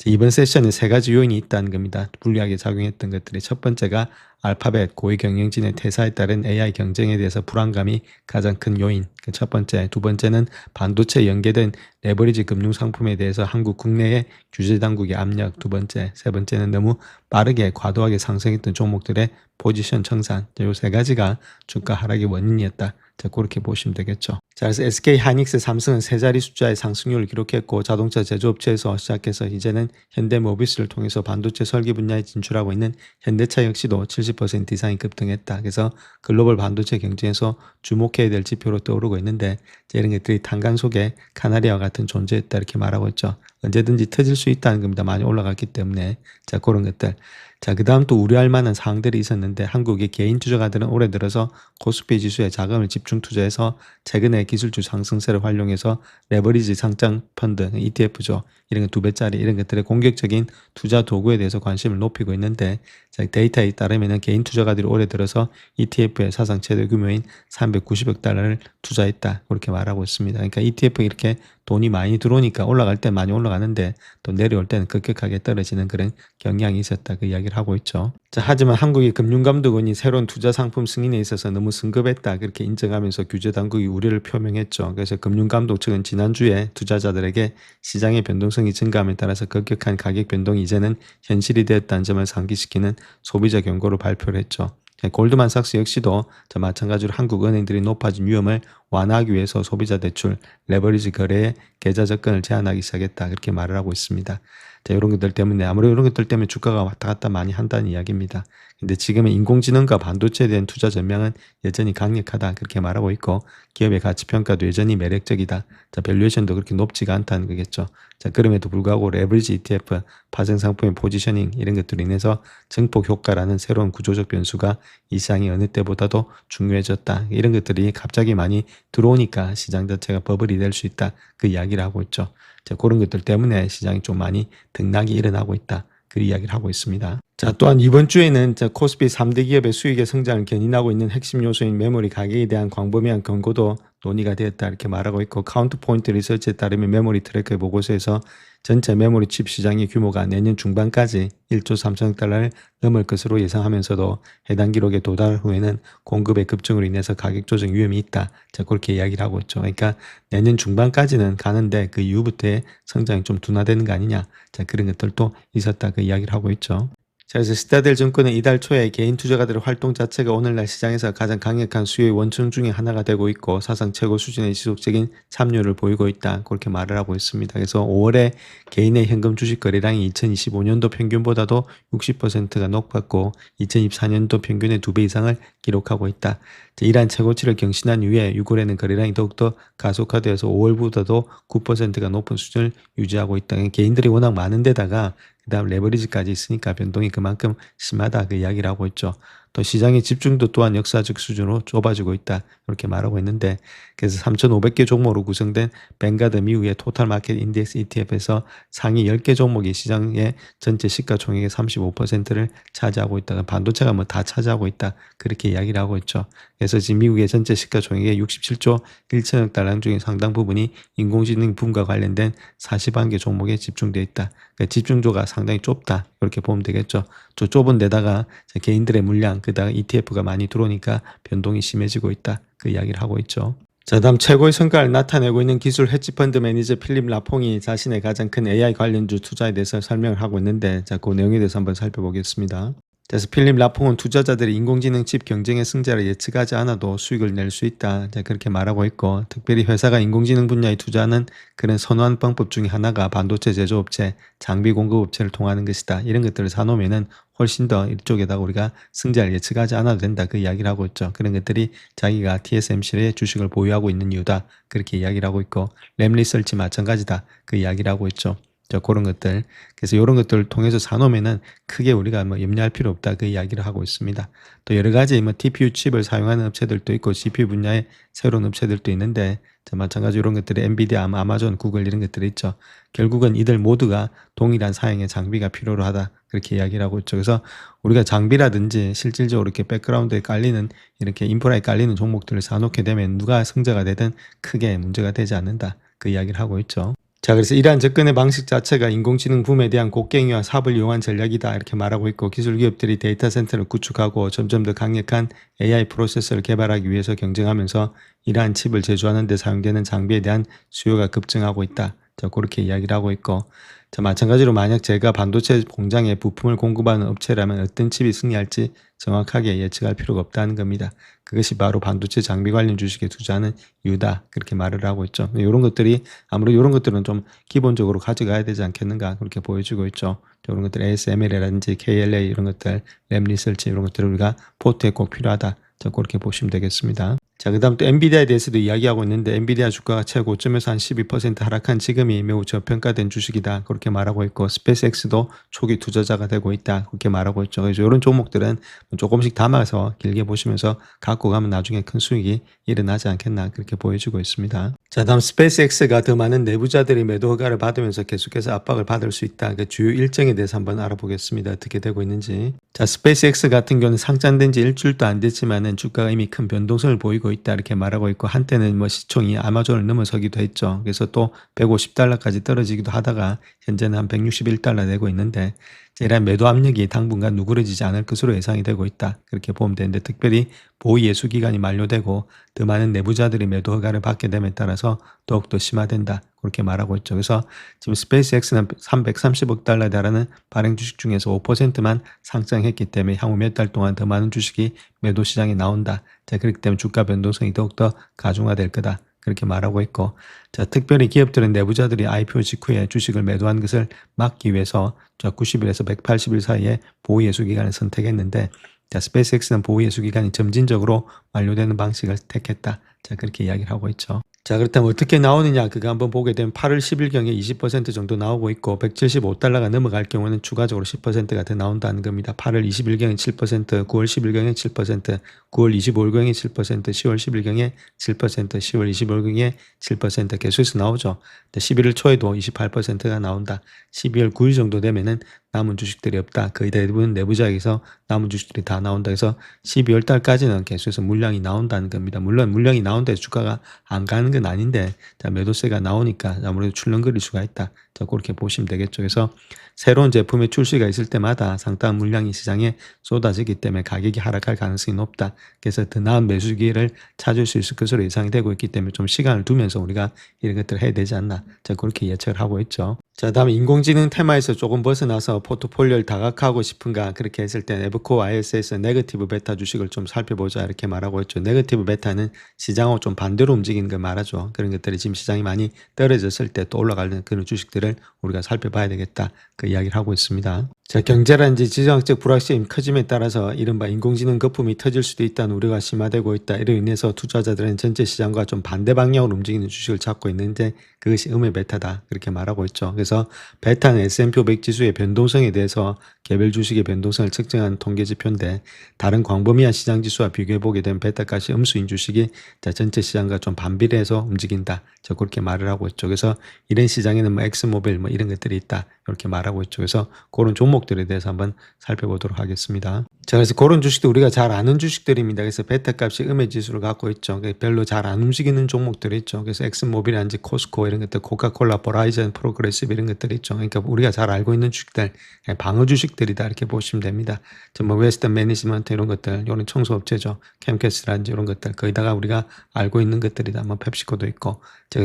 이번 세션에 세 가지 요인이 있다는 겁니다. 불리하게 작용했던 것들이, 첫 번째가 알파벳 고위 경영진의 퇴사에 따른 AI 경쟁에 대해서 불안감이 가장 큰 요인. 그 첫 번째. 두 번째는 반도체 연계된 레버리지 금융 상품에 대해서 한국 국내의 규제 당국의 압력. 두 번째. 세 번째는 너무 빠르게 과도하게 상승했던 종목들의 포지션 청산. 이 세 가지가 주가 하락의 원인이었다. 자, 그렇게 보시면 되겠죠. 자, 그래서 SK 하이닉스, 삼성은 세 자리 숫자의 상승률을 기록했고, 자동차 제조업체에서 시작해서 이제는 현대모비스를 통해서 반도체 설계 분야에 진출하고 있는 현대차 역시도 70% 이상이 급등했다. 그래서 글로벌 반도체 경쟁에서 주목해야 될 지표로 떠오르고 있는데, 이런 것들이 탄간 속에 카나리아와 같은 존재였다 이렇게 말하고 있죠. 언제든지 터질 수 있다는 겁니다. 많이 올라갔기 때문에. 자, 그런 것들. 자, 그 다음 또 우려할 만한 사항들이 있었는데, 한국의 개인 투자가들은 올해 들어서 코스피 지수에 자금을 집중 투자해서 최근에 기술주 상승세를 활용해서 레버리지 상장 펀드, ETF죠. 이런 거 2배짜리 이런 것들의 공격적인 투자 도구에 대해서 관심을 높이고 있는데, 자, 데이터에 따르면 개인 투자가들이 올해 들어서 ETF의 사상 최대 규모인 390억 달러를 투자했다. 그렇게 말하고 있습니다. 그러니까 ETF 이렇게 돈이 많이 들어오니까 올라갈 때 많이 올라가는데 또 내려올 때는 급격하게 떨어지는 그런 경향이 있었다. 그 이야기를 하고 있죠. 자, 하지만 한국의 금융감독원이 새로운 투자 상품 승인에 있어서 너무 성급했다. 그렇게 인정하면서 규제 당국이 우려를 표명했죠. 그래서 금융감독 측은 지난주에 투자자들에게 시장의 변동성이 증가함에 따라서 급격한 가격 변동이 이제는 현실이 되었다는 점을 상기시키는 소비자 경고를 발표를 했죠. 골드만삭스 역시도 마찬가지로 한국 은행들이 높아진 위험을 완화하기 위해서 소비자 대출, 레버리지 거래에 계좌 접근을 제한하기 시작했다. 그렇게 말을 하고 있습니다. 자, 이런 것들 때문에, 아무래도 이런 것들 때문에 주가가 왔다 갔다 많이 한다는 이야기입니다. 근데 지금은 인공지능과 반도체에 대한 투자 전망은 여전히 강력하다. 그렇게 말하고 있고, 기업의 가치평가도 여전히 매력적이다. 자, 밸류에이션도 그렇게 높지가 않다는 거겠죠. 자, 그럼에도 불구하고 레버리지 ETF, 파생상품의 포지셔닝 이런 것들로 인해서 증폭 효과라는 새로운 구조적 변수가 이 시장이 어느 때보다도 중요해졌다. 이런 것들이 갑자기 많이 들어오니까 시장 자체가 버블이 될 수 있다. 그 이야기를 하고 있죠. 자, 그런 것들 때문에 시장이 좀 많이 등락이 일어나고 있다. 그 이야기를 하고 있습니다. 자, 또한 이번 주에는 코스피 3대 기업의 수익의 성장을 견인하고 있는 핵심 요소인 메모리 가격에 대한 광범위한 권고도 논의가 되었다 이렇게 말하고 있고, 카운트포인트 리서치에 따르면 메모리 트래커의 보고서에서 전체 메모리 칩 시장의 규모가 내년 중반까지 1조 3천억 달러를 넘을 것으로 예상하면서도 해당 기록에 도달 후에는 공급의 급증으로 인해서 가격 조정 위험이 있다. 자, 그렇게 이야기를 하고 있죠. 그러니까 내년 중반까지는 가는데 그 이후부터의 성장이 좀 둔화되는 거 아니냐. 자, 그런 것들도 있었다. 그 이야기를 하고 있죠. 자, 그래서 시타델 증권은 이달 초에 개인 투자가들의 활동 자체가 오늘날 시장에서 가장 강력한 수요의 원천 중에 하나가 되고 있고, 사상 최고 수준의 지속적인 참여를 보이고 있다. 그렇게 말을 하고 있습니다. 그래서 5월에 개인의 현금 주식 거래량이 2025년도 평균보다도 60%가 높았고, 2024년도 평균의 2배 이상을 기록하고 있다. 자, 이러한 최고치를 경신한 이후에 6월에는 거래량이 더욱더 가속화되어서 5월보다도 9%가 높은 수준을 유지하고 있다. 개인들이 워낙 많은 데다가 그다음 레버리지까지 있으니까 변동이 그만큼 심하다. 그 이야기를 하고 있죠. 또 시장의 집중도 또한 역사적 수준으로 좁아지고 있다. 이렇게 말하고 있는데 그래서 3,500개 종목으로 구성된 뱅가드 미국의 토탈 마켓 인덱스 ETF에서 상위 10개 종목이 시장의 전체 시가총액의 35%를 차지하고 있다. 반도체가 뭐 다 차지하고 있다. 그렇게 이야기를 하고 있죠. 그래서 지금 미국의 전체 시가총액의 67조 1천억 달러 중에 상당 부분이 인공지능 붐과 관련된 41개 종목에 집중되어 있다. 그러니까 집중도가 상당히 좁다. 이렇게 보면 되겠죠. 저 좁은 데다가 개인들의 물량, 그다가 ETF가 많이 들어오니까 변동이 심해지고 있다. 그 이야기를 하고 있죠. 자, 다음 최고의 성과를 나타내고 있는 기술 헤지펀드 매니저 필립 라퐁이 자신의 가장 큰 AI 관련주 투자에 대해서 설명을 하고 있는데, 자, 그 내용에 대해서 한번 살펴보겠습니다. 그래서 필립 라퐁은 투자자들이 인공지능 칩 경쟁의 승자를 예측하지 않아도 수익을 낼 수 있다. 자, 그렇게 말하고 있고, 특별히 회사가 인공지능 분야에 투자하는 그런 선호한 방법 중에 하나가 반도체 제조업체, 장비 공급업체를 통하는 것이다. 이런 것들을 사놓으면은 훨씬 더 이쪽에다가 우리가 승자를 예측하지 않아도 된다. 그 이야기를 하고 있죠. 그런 것들이 자기가 TSMC의 주식을 보유하고 있는 이유다. 그렇게 이야기를 하고 있고, 램 리서치 마찬가지다. 그 이야기를 하고 있죠. 자, 그런 것들. 그래서 이런 것들을 통해서 사놓으면은 크게 우리가 뭐 염려할 필요 없다. 그 이야기를 하고 있습니다. 또 여러 가지 뭐 TPU 칩을 사용하는 업체들도 있고 CPU 분야의 새로운 업체들도 있는데, 자, 마찬가지로 이런 것들이 엔비디아, 아마존, 구글 이런 것들이 있죠. 결국은 이들 모두가 동일한 사양의 장비가 필요로 하다. 그렇게 이야기를 하고 있죠. 그래서 우리가 장비라든지 실질적으로 이렇게 백그라운드에 깔리는 이렇게 인프라에 깔리는 종목들을 사놓게 되면 누가 승자가 되든 크게 문제가 되지 않는다. 그 이야기를 하고 있죠. 자, 그래서 이러한 접근의 방식 자체가 인공지능 붐에 대한 곡괭이와 삽을 이용한 전략이다. 이렇게 말하고 있고, 기술 기업들이 데이터 센터를 구축하고 점점 더 강력한 AI 프로세서를 개발하기 위해서 경쟁하면서 이러한 칩을 제조하는 데 사용되는 장비에 대한 수요가 급증하고 있다. 자, 그렇게 이야기를 하고 있고, 자, 마찬가지로 만약 제가 반도체 공장에 부품을 공급하는 업체라면 어떤 칩이 승리할지 정확하게 예측할 필요가 없다는 겁니다. 그것이 바로 반도체 장비 관련 주식에 투자하는 이유다. 그렇게 말을 하고 있죠. 이런 것들이 아무래도 이런 것들은 좀 기본적으로 가져가야 되지 않겠는가 그렇게 보여주고 있죠. 이런 것들 ASML이라든지 KLA 이런 것들, 램 리서치 이런 것들을 우리가 포트에 꼭 필요하다. 자, 그렇게 보시면 되겠습니다. 자, 그 다음 또 엔비디아에 대해서도 이야기하고 있는데, 엔비디아 주가가 최고점에서 한 12% 하락한 지금이 매우 저평가된 주식이다. 그렇게 말하고 있고, 스페이스X도 초기 투자자가 되고 있다. 그렇게 말하고 있죠. 그래서 이런 종목들은 조금씩 담아서 길게 보시면서 갖고 가면 나중에 큰 수익이 일어나지 않겠나 그렇게 보여주고 있습니다. 자, 다음 스페이스X가 더 많은 내부자들이 매도 허가를 받으면서 계속해서 압박을 받을 수 있다. 그 주요 일정에 대해서 한번 알아보겠습니다. 어떻게 되고 있는지. 자, 스페이스X 같은 경우는 상장된 지 일주일도 안 됐지만은 주가가 이미 큰 변동성을 보이고 있다. 이렇게 말하고 있고, 한때는 뭐 시총이 아마존을 넘어서기도 했죠. 그래서 또 150달러까지 떨어지기도 하다가 현재는 한 161달러 되고 있는데, 이러한 매도 압력이 당분간 누그러지지 않을 것으로 예상이 되고 있다. 그렇게 보면 되는데, 특별히 보위 예수 기간이 만료되고 더 많은 내부자들이 매도 허가를 받게 됨에 따라서 더욱더 심화된다. 그렇게 말하고 있죠. 그래서 지금 스페이스X는 330억 달러에 달하는 발행 주식 중에서 5%만 상장했기 때문에 향후 몇 달 동안 더 많은 주식이 매도 시장에 나온다. 자, 그렇기 때문에 주가 변동성이 더욱더 가중화될 거다. 그렇게 말하고 있고, 자, 특별히 기업들은 내부자들이 IPO 직후에 주식을 매도한 것을 막기 위해서 90일에서 180일 사이에 보호 예수 기간을 선택했는데, 자, 스페이스X는 보호 예수 기간이 점진적으로 완료되는 방식을 택했다. 자, 그렇게 이야기를 하고 있죠. 자, 그렇다면 어떻게 나오느냐 그거 한번 보게 되면 8월 10일경에 20% 정도 나오고 있고, 175달러가 넘어갈 경우는 추가적으로 10%가 더 나온다는 겁니다. 8월 20일경에 7%, 9월 10일경에 7%, 9월 25일경에 7%, 10월 10일경에 7%, 10월 25일경에 7% 계속해서 나오죠. 11월 초에도 28%가 나온다. 12월 9일 정도 되면은 남은 주식들이 없다. 거의 대부분 내부자에서 남은 주식들이 다 나온다. 그래서 12월 달까지는 계속해서 물량이 나온다는 겁니다. 물론 물량이 나온다 해서 주가가 안 가는 건 아닌데, 자, 매도세가 나오니까 아무래도 출렁거릴 수가 있다. 자, 그렇게 보시면 되겠죠. 그래서 새로운 제품의 출시가 있을 때마다 상당한 물량이 시장에 쏟아지기 때문에 가격이 하락할 가능성이 높다. 그래서 더 나은 매수 기회를 찾을 수 있을 것으로 예상이 되고 있기 때문에 좀 시간을 두면서 우리가 이런 것들을 해야 되지 않나. 자, 그렇게 예측을 하고 있죠. 자, 다음에 인공지능 테마에서 조금 벗어나서 포트폴리오를 다각화하고 싶은가 그렇게 했을 때 에브코 IS에서 네거티브 베타 주식을 좀 살펴보자 이렇게 말하고 있죠. 네거티브 베타는 시장하고 좀 반대로 움직이는 걸 말하죠. 그런 것들이 지금 시장이 많이 떨어졌을 때 또 올라가는 그런 주식들을 우리가 살펴봐야 되겠다. 그 이야기를 하고 있습니다. 자, 경제라든지 지정학적 불확실성이 커짐에 따라서 이른바 인공지능 거품이 터질 수도 있다는 우려가 심화되고 있다. 이로 인해서 투자자들은 전체 시장과 좀 반대 방향으로 움직이는 주식을 찾고 있는데 그것이 음의 베타다. 그렇게 말하고 있죠. 그래서 그래서 베타는 S&P 500 지수의 변동성에 대해서 개별 주식의 변동성을 측정한 통계 지표인데 다른 광범위한 시장 지수와 비교해 보게 되면 베타값이 음수인 주식이 전체 시장과 좀 반비례해서 움직인다. 그렇게 말을 하고 있죠. 그래서 이런 시장에는 뭐 엑스모빌 뭐 이런 것들이 있다. 이렇게 말하고 있죠. 그래서 그런 종목들에 대해서 한번 살펴보도록 하겠습니다. 자, 그래서 그런 주식도 우리가 잘 아는 주식들입니다. 그래서 베타 값이 음의 지수를 갖고 있죠. 별로 잘 안 움직이는 종목들이 있죠. 그래서 엑슨모빌이라든지 코스코 이런 것들, 코카콜라, 버라이전, 프로그레시브 이런 것들이 있죠. 그러니까 우리가 잘 알고 있는 주식들, 방어 주식들이다 이렇게 보시면 됩니다. 뭐 웨스턴 매니지먼트 이런 것들, 이런 청소업체죠. 캠캐스라든지 이런 것들, 거기다가 우리가 알고 있는 것들이다. 뭐 펩시코도 있고,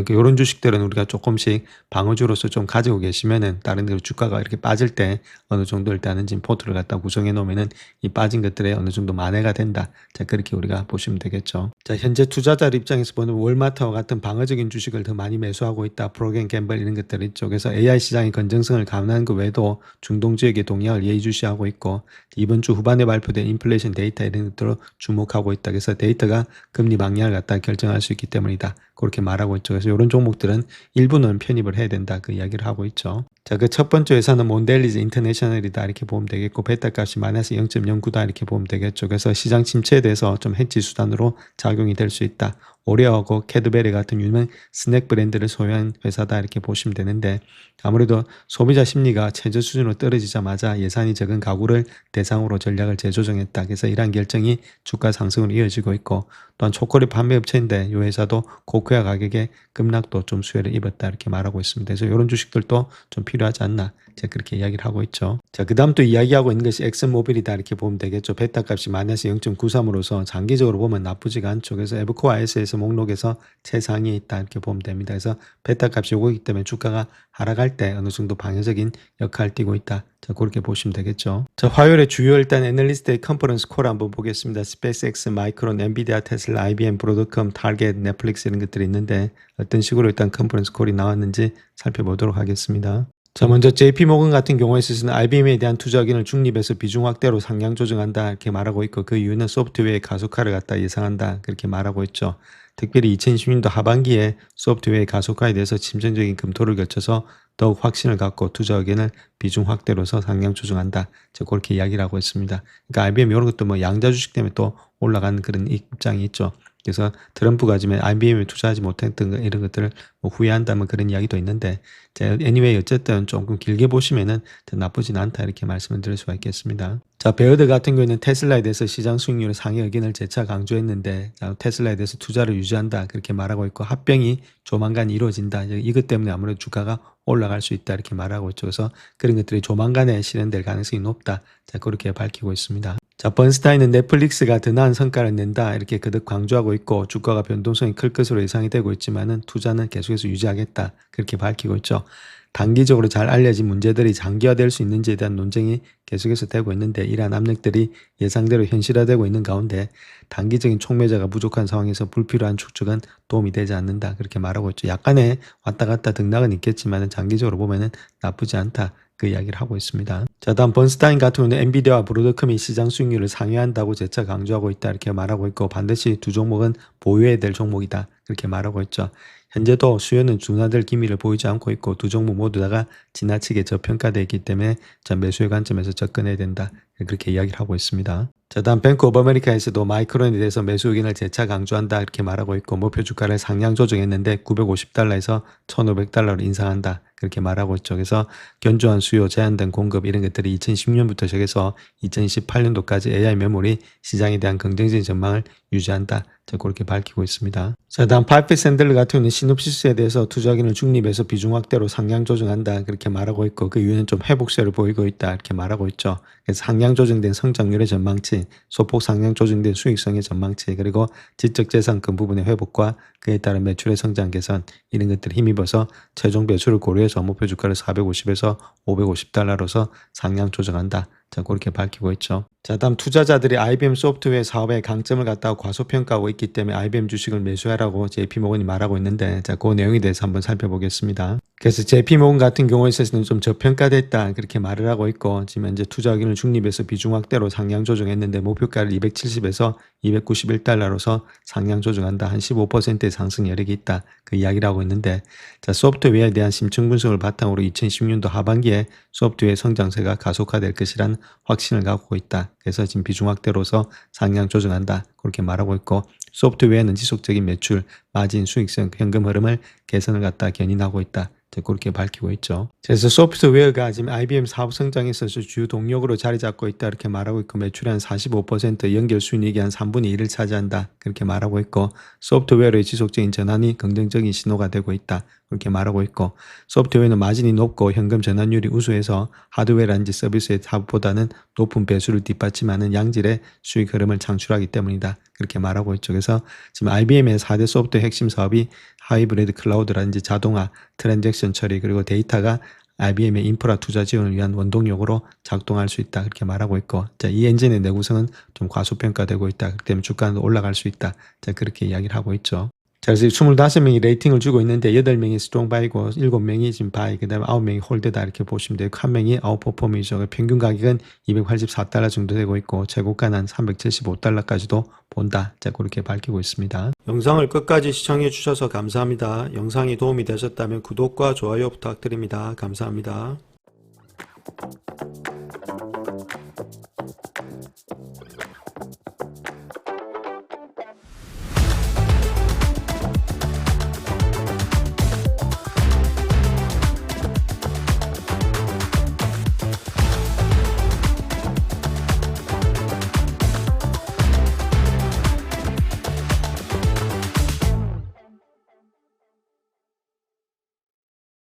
이런 주식들은 우리가 조금씩 방어주로서 좀 가지고 계시면은 다른 데로 주가가 이렇게 빠질 때 어느 정도 일단은 지금 포트를 갖다 구성해 놓으면은 이 빠진 것들에 어느 정도 만회가 된다. 자, 그렇게 우리가 보시면 되겠죠. 자, 현재 투자자 입장에서 보면 월마트와 같은 방어적인 주식을 더 많이 매수하고 있다. 프로겐 갬블 이런 것들 있죠. 그래서 AI 시장의 건전성을 감안한 그 외에도 중동 지역의 동향을 예의주시하고 있고 이번 주 후반에 발표된 인플레이션 데이터 이런 것들로 주목하고 있다. 그래서 데이터가 금리 방향을 갖다 결정할 수 있기 때문이다. 그렇게 말하고 있죠. 그래서 이런 종목들은 일부는 편입을 해야 된다. 그 이야기를 하고 있죠. 자, 그 첫 번째 회사는 몬델리즈 인터내셔널이다. 이렇게 보면 되겠고, 베타 값이 마이너스 0.09다. 이렇게 보면 되겠죠. 그래서 시장 침체에 대해서 좀 해지 수단으로 작용이 될 수 있다. 오레오하고 캐드베리 같은 유명 스낵 브랜드를 소유한 회사다. 이렇게 보시면 되는데, 아무래도 소비자 심리가 최저 수준으로 떨어지자마자 예산이 적은 가구를 대상으로 전략을 재조정했다. 그래서 이러한 결정이 주가 상승으로 이어지고 있고, 또한 초콜릿 판매 업체인데 이 회사도 코코아 가격의 급락도 좀 수혜를 입었다 이렇게 말하고 있습니다. 그래서 이런 주식들도 좀 필요하지 않나 제가 그렇게 이야기를 하고 있죠. 자, 그 다음 또 이야기하고 있는 것이 엑슨모빌이다 이렇게 보면 되겠죠. 베타 값이 마이너스 0.93으로서 장기적으로 보면 나쁘지가 않죠. 그래서 에브코 ISS 목록에서 최상위에 있다 이렇게 보면 됩니다. 그래서 베타 값이 오고 있기 때문에 주가가 하락할 때 어느 정도 방어적인 역할을 띠고 있다. 자, 그렇게 보시면 되겠죠. 자, 화요일에 주요 일단 애널리스트의 컨퍼런스 콜 한번 보겠습니다. 스페이스X, 마이크론, 엔비디아, 테슬라, IBM, 브로드컴, 타겟, 넷플릭스 이런 것들이 있는데 어떤 식으로 일단 컨퍼런스 콜이 나왔는지 살펴보도록 하겠습니다. 자, 먼저 JP모건 같은 경우에 있어서는 IBM에 대한 투자 의견을 중립해서 비중 확대로 상향 조정한다 이렇게 말하고 있고 그 이유는 소프트웨어의 가속화를 갖다 예상한다 그렇게 말하고 있죠. 특별히 2020년도 하반기에 소프트웨어의 가속화에 대해서 심층적인 검토를 거쳐서 더욱 확신을 갖고 투자 의견을 비중 확대로서 상향 조정한다. 그렇게 이야기를 하고 있습니다. 그러니까 IBM 이런 것도 뭐 양자 주식 때문에 또 올라가는 그런 입장이 있죠. 그래서 트럼프가 지금 IBM에 투자하지 못했던 이런 것들을 뭐 후회한다면 그런 이야기도 있는데, anyway 어쨌든 조금 길게 보시면은 나쁘진 않다 이렇게 말씀을 드릴 수가 있겠습니다. 자, 베어드 같은 경우에는 테슬라에 대해서 시장 수익률의 상위 의견을 재차 강조했는데, 테슬라에 대해서 투자를 유지한다 그렇게 말하고 있고 합병이 조만간 이루어진다. 이것 때문에 아무래도 주가가 올라갈 수 있다 이렇게 말하고 있죠. 그래서 그런 것들이 조만간에 실현될 가능성이 높다. 자, 그렇게 밝히고 있습니다. 자, 번스타인은 넷플릭스가 더 나은 성과를 낸다 이렇게 거듭 강조하고 있고 주가가 변동성이 클 것으로 예상이 되고 있지만은 투자는 계속해서 유지하겠다 그렇게 밝히고 있죠. 단기적으로 잘 알려진 문제들이 장기화될 수 있는지에 대한 논쟁이 계속해서 되고 있는데 이러한 압력들이 예상대로 현실화되고 있는 가운데 단기적인 촉매자가 부족한 상황에서 불필요한 축적은 도움이 되지 않는다 그렇게 말하고 있죠. 약간의 왔다 갔다 등락은 있겠지만 장기적으로 보면은 나쁘지 않다. 그 이야기를 하고 있습니다. 자, 다음 번스타인 같은 경우는 엔비디아와 브로드컴이 시장 수익률을 상회한다고 재차 강조하고 있다 이렇게 말하고 있고 반드시 두 종목은 보유해야 될 종목이다 그렇게 말하고 있죠. 현재도 수요는 둔화될 기미를 보이지 않고 있고 두 종목 모두 다가 지나치게 저평가되어 있기 때문에 매수의 관점에서 접근해야 된다 그렇게 이야기를 하고 있습니다. 자, 다음 뱅크 오브 아메리카에서도 마이크론에 대해서 매수 의견을 재차 강조한다 이렇게 말하고 있고 목표 주가를 상향 조정했는데 $950에서 $1,500로 인상한다 그렇게 말하고 있죠. 그래서 견조한 수요, 제한된 공급 이런 것들이 2010년부터 시작해서 2018년도까지 AI 메모리 시장에 대한 긍정적인 전망을 유지한다. 그렇게 밝히고 있습니다. 자, 다음 파이프 샌들러 같은 경우는 시놉시스에 대해서 투자 의견을 중립해서 비중 확대로 상향 조정한다 그렇게 말하고 있고 그 이유는 좀 회복세를 보이고 있다 이렇게 말하고 있죠. 그래서 상향 조정된 성장률의 전망치, 소폭 상향 조정된 수익성의 전망치, 그리고 지적재산권 부분의 회복과 그에 따른 매출의 성장 개선 이런 것들을 힘입어서 최종 배수를 고려해서 목표 주가를 450에서 $550로서 상향 조정한다. 자, 그렇게 밝히고 있죠. 자, 다음 투자자들이 IBM 소프트웨어 사업의 강점을 갖다가 과소평가하고 있기 때문에 IBM 주식을 매수하라고 JP모건이 말하고 있는데, 자, 그 내용에 대해서 한번 살펴보겠습니다. 그래서 JP모건 같은 경우에 있어서는 좀 저평가됐다 그렇게 말을 하고 있고 지금 현재 투자 의견을 중립에서 비중 확대로 상향 조정했는데 목표가를 270에서 291달러로서 상향 조정한다. 한 15%의 상승 여력이 있다. 그 이야기를 하고 있는데 자, 소프트웨어에 대한 심층 분석을 바탕으로 2016년도 하반기에 소프트웨어 성장세가 가속화될 것이란 확신을 갖고 있다. 그래서 지금 비중 확대로서 상향 조정한다. 그렇게 말하고 있고 소프트웨어는 지속적인 매출, 마진, 수익성, 현금 흐름을 개선을 갖다 견인하고 있다. 그렇게 밝히고 있죠. 그래서 소프트웨어가 지금 IBM 사업 성장에 있어서 주요 동력으로 자리 잡고 있다 이렇게 말하고 있고 매출의 한 45%, 연결 수익이 한 3분의 1을 차지한다 그렇게 말하고 있고 소프트웨어의 지속적인 전환이 긍정적인 신호가 되고 있다 그렇게 말하고 있고 소프트웨어는 마진이 높고 현금 전환율이 우수해서 하드웨어라든지 서비스의 사업보다는 높은 배수를 뒷받침하는 양질의 수익 흐름을 창출하기 때문이다 그렇게 말하고 있죠. 그래서 지금 IBM의 4대 소프트웨어 핵심 사업이 하이브리드 클라우드라든지 자동화, 트랜잭션 처리 그리고 데이터가 IBM의 인프라 투자 지원을 위한 원동력으로 작동할 수 있다 그렇게 말하고 있고 자, 이 엔진의 내구성은 좀 과소평가되고 있다. 그렇기 때문에 주가는 올라갈 수 있다. 자, 그렇게 이야기를 하고 있죠. 자, 그래서 25명이 레이팅을 주고 있는데 8명이 스트롱 바이고 7명이 지금 바이 그다음에 9명이 홀드다 이렇게 보시면 되고 1명이 아웃퍼폼이죠. 평균 가격은 284달러 정도 되고 있고 최고가는 한 375달러까지도 본다. 자, 그렇게 밝히고 있습니다. 영상을 끝까지 시청해 주셔서 감사합니다. 영상이 도움이 되셨다면 구독과 좋아요 부탁드립니다. 감사합니다.